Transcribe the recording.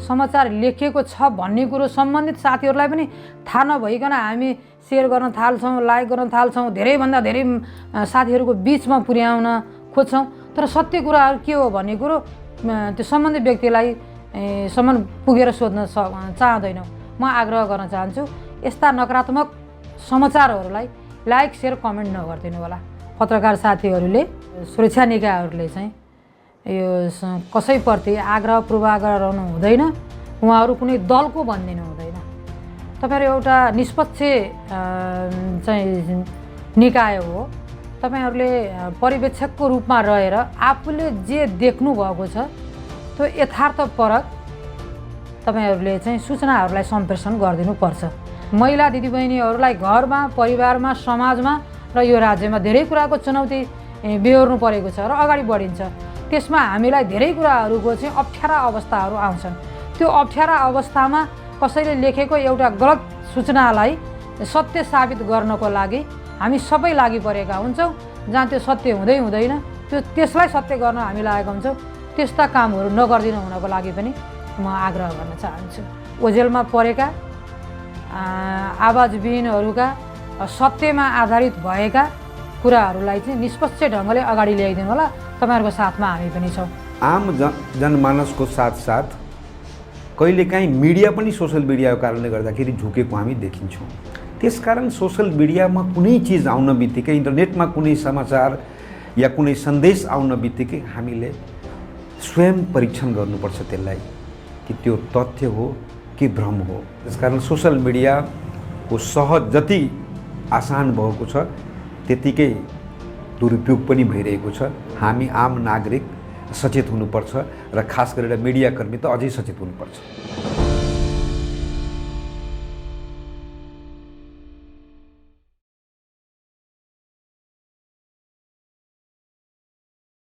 समाचार लेखिएको छ भन्ने कुरो सम्बन्धित साथीहरूलाई पनि थाहा नभइकन हामी सेयर गर्न थाल्छौँ, लाइक गर्न थाल्छौँ, धेरैभन्दा धेरै साथीहरूको बिचमा पुर्याउन खोज्छौँ। तर सत्य कुराहरू के हो भन्ने कुरो त्यो सम्बन्धित व्यक्तिलाई सम्म पुगेर सोध्न चाहँदैनौँ। म आग्रह गर्न चाहन्छु यस्ता नकारात्मक समाचारहरूलाई लाइक सेयर कमेन्ट नगरिदिनु होला। पत्रकार साथीहरूले सुरक्षा निकायहरूले चाहिँ यो कसैप्रति आग्रह पूर्वाग्रह रहनु हुँदैन। उहाँहरू कुनै दलको भनिदिनु हुँदैन। तपाईहरु एउटा निष्पक्ष चाहिँ निकाय हो। तपाईहरुले पर्यवेक्षकको रूपमा रहेर आफूले जे देख्नु भएको छ त्यो यथार्थपरक तपाईहरुले चाहिँ सूचनाहरूलाई सम्प्रेषण गरिदिनु पर्छ। महिला दिदीबहिनीहरूलाई घरमा, परिवारमा, समाजमा र यो राज्यमा धेरै कुराको चुनौती बेहोर्नु परेको छ र अगाडि बढिन्छ। त्यसमा हामीलाई धेरै कुराहरूको चाहिँ अप्ठ्यारा अवस्थाहरू आउँछन्। त्यो अप्ठ्यारा अवस्थामा कसैले लेखेको एउटा गलत सूचनालाई सत्य साबित गर्नको लागि हामी सबै लागि परेका हुन्छौँ। जहाँ त्यो सत्य हुँदै हुँदैन त्यसलाई सत्य गर्न हामी लागेका हुन्छौँ। त्यस्ता कामहरू नगरिदिनु हुनको लागि पनि म आग्रह गर्न चाहन्छु। ओझेलमा परेका आवाजविहीनहरूका सत्यमा आधारित भएका कुराहरूलाई चाहिँ निष्पक्ष ढङ्गले अगाडि ल्याइदिनु होला। तपाईहरुको साथमा हामी पनि छौँ। आम जनमानसको साथसाथ कहिलेकाहीँ मिडिया पनि सोसल मिडियाको कारणले गर्दाखेरि झुकेको हामी देखिन्छौँ। त्यसकारण सोसल मिडियामा कुनै चिज आउन बित्तिकै, इन्टरनेटमा कुनै समाचार या कुनै सन्देश आउन बित्तिकै हामीले स्वयं परीक्षण गर्नुपर्छ त्यसलाई कि त्यो तथ्य हो कि भ्रम हो। त्यसकारण सोसल मिडियाको सहज जति आसान भएको छ त्यतिकै दुरुपयोग पनि भइरहेको छ। हामी आम नागरिक सचेत हुनुपर्छ र खास गरेर मिडियाकर्मी त अझै सचेत हुनुपर्छ।